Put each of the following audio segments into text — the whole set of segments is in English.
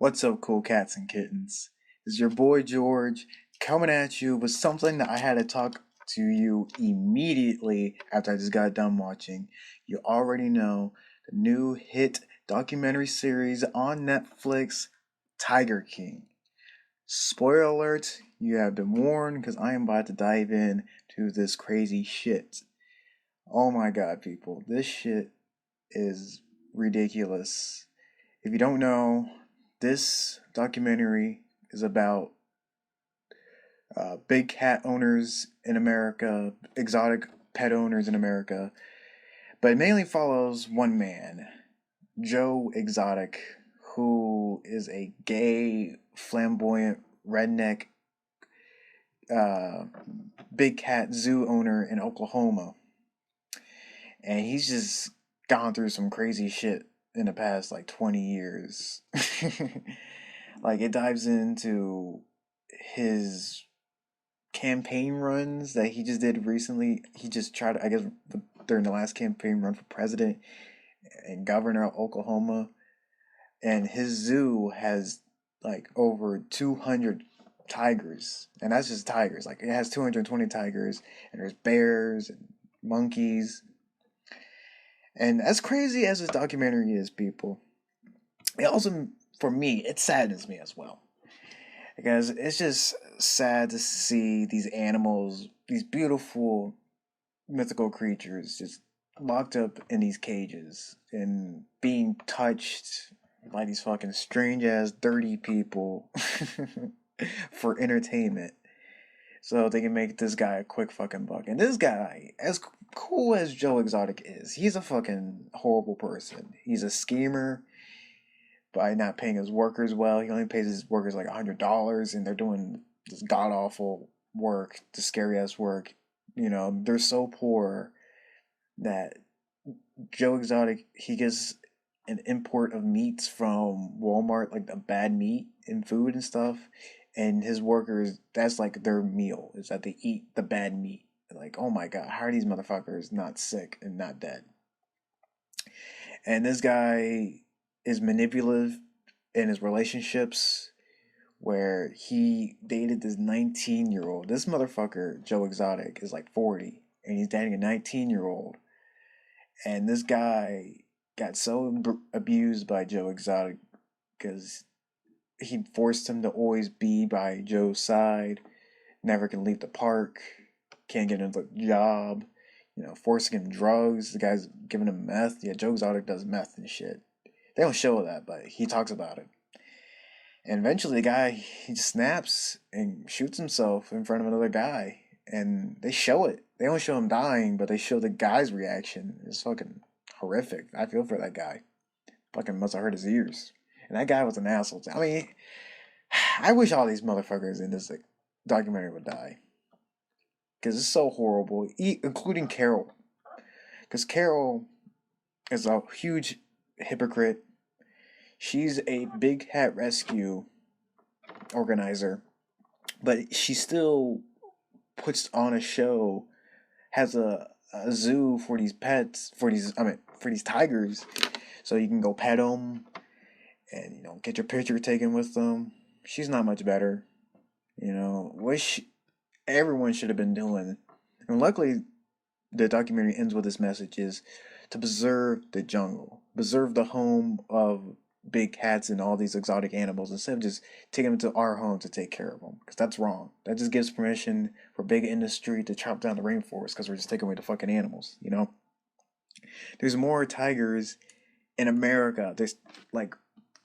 What's up, cool cats and kittens? It's your boy George coming at you with something that I had to talk to you immediately after I just got done watching. You already know the new hit documentary series on Netflix, Tiger King. Spoiler alert, you have been warned because I am about to dive in to this crazy shit. Oh my god, people, this shit is ridiculous. If you don't know, this documentary is about big cat owners in America, exotic pet owners in America, but it mainly follows one man, Joe Exotic, who is a gay, flamboyant, redneck, uh, big cat zoo owner in Oklahoma. And he's just gone through some crazy shit in the past like 20 years. Like it dives into his campaign runs that he just did recently. He just tried, I guess, during the last campaign run for president and governor of Oklahoma. And his zoo has like over 200 tigers. And that's just tigers. Like it has 220 tigers, and there's bears and monkeys. And as crazy as this documentary is, people, it also, for me, it saddens me as well. Because it's just sad to see these animals, these beautiful mythical creatures, just locked up in these cages and being touched by these fucking strange ass dirty people for entertainment. So they can make this guy a quick fucking buck. And this guy, as cool as Joe Exotic is, he's a fucking horrible person. He's a schemer by not paying his workers well. He only pays his workers like $100, and they're doing this god awful work, the scary ass work. You know, they're so poor that Joe Exotic, he gets an import of meats from Walmart, like the bad meat and food and stuff, and his workers, that's like their meal, is that they eat the bad meat. Like, oh my god, how are these motherfuckers not sick and not dead? And this guy is manipulative in his relationships, where he dated this 19-year-old. This motherfucker, Joe Exotic, is like 40, and he's dating a 19-year-old. And this guy got so abused by Joe Exotic because he forced him to always be by Joe's side, never can leave the park, can't get into a job, forcing him drugs. The guy's giving him meth. Yeah, Joe Exotic does meth and shit. They don't show that, but he talks about it. And eventually the guy, he just snaps and shoots himself in front of another guy. And they show it. They don't show him dying, but they show the guy's reaction. It's fucking horrific. I feel for that guy. Fucking must have hurt his ears. And that guy was an asshole. I mean, I wish all these motherfuckers in this documentary would die. Because it's so horrible, including Carol. Because Carol is a huge hypocrite. She's a big hat rescue organizer, but she still puts on a show, has a zoo for these pets, for these tigers, so you can go pet them and get your picture taken with them. She's not much better, Wish everyone should have been doing. And luckily, the documentary ends with this message: is to preserve the jungle, preserve the home of big cats and all these exotic animals, instead of just taking them to our home to take care of them, because that's wrong. That just gives permission for big industry to chop down the rainforest because we're just taking away the fucking animals. There's more tigers in America. There's like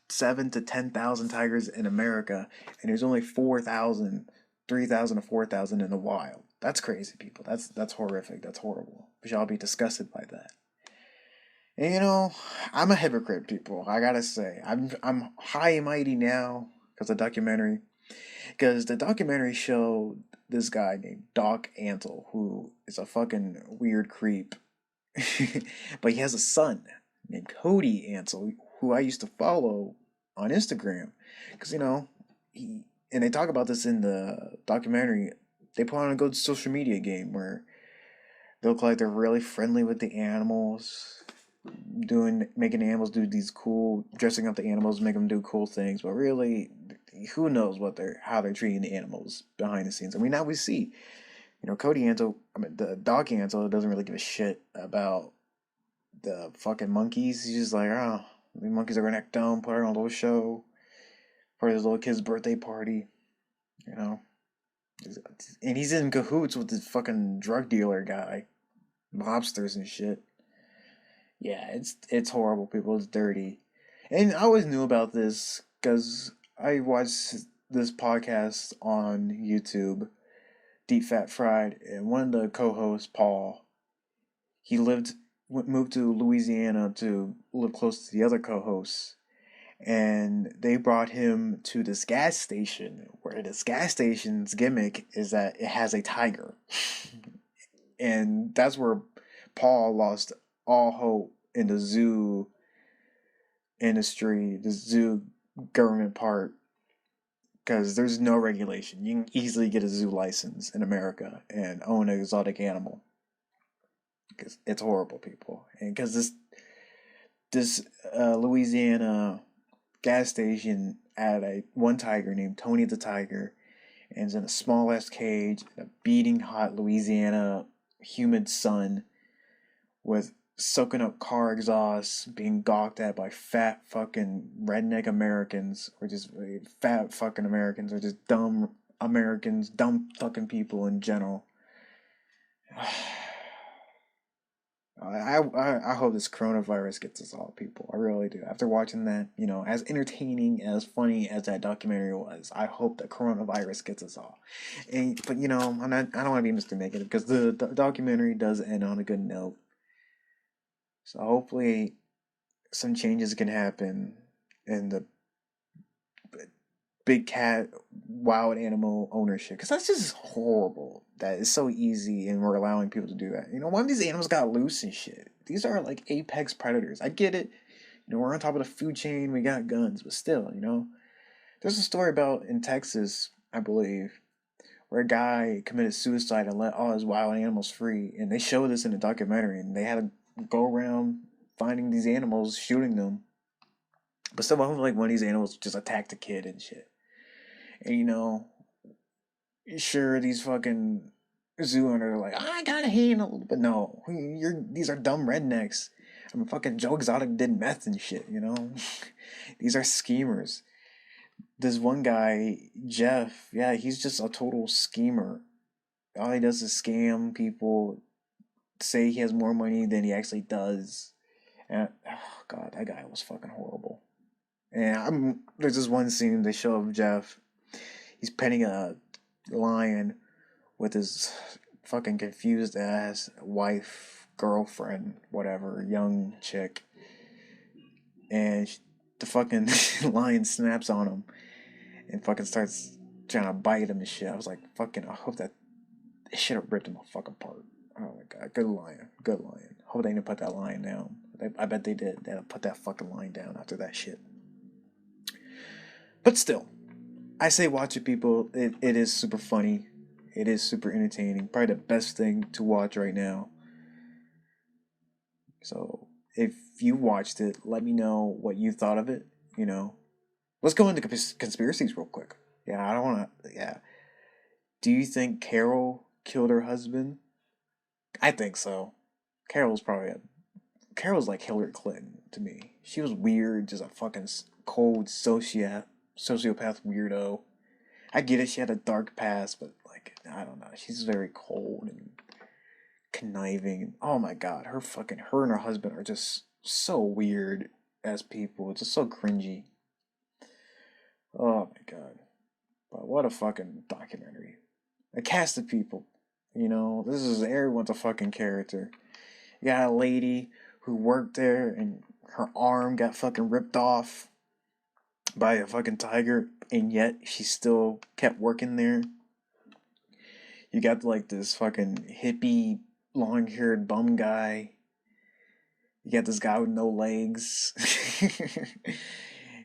7 to 10,000 tigers in America, and there's only 4,000, 3,000 to 4,000 in the wild. That's crazy, people. That's horrific. That's horrible. We should all be disgusted by that. And I'm a hypocrite, people. I gotta say, I'm high and mighty now because of the documentary. Because the documentary showed this guy named Doc Antle, who is a fucking weird creep, but he has a son named Cody Antle, who I used to follow on Instagram. Because he and they talk about this in the documentary. They put on a good social media game where they look like they're really friendly with the animals. making the animals do these cool, dressing up the animals, make them do cool things. But really, who knows how they're treating the animals behind the scenes? I mean, now we see, Cody Antle, I mean, the dog Antle doesn't really give a shit about the fucking monkeys. He's just like, oh, the monkeys are gonna act dumb, put her on a little show for his little kid's birthday party, you know. And he's in cahoots with this fucking drug dealer guy, mobsters and shit. Yeah, it's horrible, people. It's dirty, and I always knew about this because I watched this podcast on YouTube, Deep Fat Fried, and one of the co-hosts, Paul, he moved to Louisiana to live close to the other co-hosts, and they brought him to this gas station where this gas station's gimmick is that it has a tiger. And that's where Paul lost all hope in the zoo industry, the zoo government part, because there's no regulation. You can easily get a zoo license in America and own an exotic animal. Because it's horrible, people. And because this Louisiana gas station had one tiger named Tony the Tiger, and is in a small ass cage in a beating hot Louisiana humid sun with soaking up car exhaust, being gawked at by fat fucking redneck Americans, or just fat fucking Americans, or just dumb Americans, dumb fucking people in general. I hope this coronavirus gets us all, people. I really do. After watching that, as entertaining, as funny as that documentary was, I hope the coronavirus gets us all. But I don't want to be Mr. Negative because the documentary does end on a good note. So hopefully, some changes can happen in the big cat wild animal ownership, because that's just horrible that it's so easy and we're allowing people to do that. One of these animals got loose and shit. These are like apex predators. I get it, we're on top of the food chain, we got guns, but still, there's a story about in Texas, I believe, where a guy committed suicide and let all his wild animals free, and they show this in the documentary, and they had to go around finding these animals, shooting them, but some of them, like one of these animals just attacked a kid and shit. And sure, these fucking zoo owners are like, I got a handle, but no, these are dumb rednecks. I mean, fucking Joe Exotic did meth and shit, These are schemers. This one guy, Jeff, yeah, he's just a total schemer. All he does is scam people, say he has more money than he actually does. And, oh god, that guy was fucking horrible. And there's this one scene they show of Jeff. He's petting a lion with his fucking confused ass wife, girlfriend, whatever, young chick. And the fucking lion snaps on him and fucking starts trying to bite him and shit. I was like, fucking, I hope that should have ripped him a fucking apart. Oh my god, good lion, good lion. Hope they didn't put that lion down. I bet they did. They'll put that fucking lion down after that shit. But still, I say watch it, people. It is super funny. It is super entertaining. Probably the best thing to watch right now. So if you watched it, let me know what you thought of it. Let's go into conspiracies real quick. Yeah, I don't want to. Yeah. Do you think Carol killed her husband? I think so. Carol's like Hillary Clinton to me. She was weird, just a fucking cold sociopath weirdo. I get it, she had a dark past, but like, I don't know. She's very cold and conniving. Oh my god, her and her husband are just so weird as people. It's just so cringy. Oh my god. But what a fucking documentary. A cast of people. This is everyone's a fucking character. You got a lady who worked there and her arm got fucking ripped off by a fucking tiger, and yet she still kept working there. You got like this fucking hippie, long-haired bum guy. You got this guy with no legs.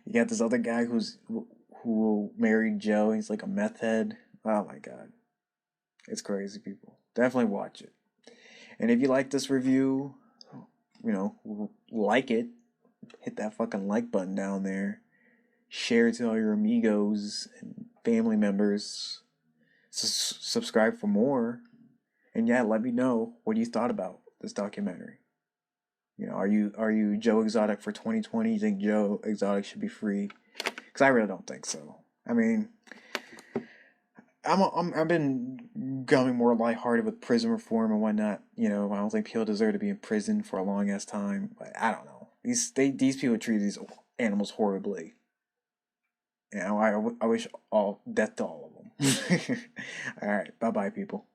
You got this other guy who married Joe. He's like a meth head. Oh my god, it's crazy, people. Definitely watch it. And if you like this review, like it. Hit that fucking like button down there. Share it to all your amigos and family members. Subscribe for more. And yeah, let me know what you thought about this documentary. Are you Joe Exotic for 2020? You think Joe Exotic should be free? Because I really don't think so. I mean, I've been becoming more lighthearted with prison reform and whatnot. I don't think people deserve to be in prison for a long ass time. But I don't know. These people treat these animals horribly. I wish all death to all of them. All right, bye bye, people.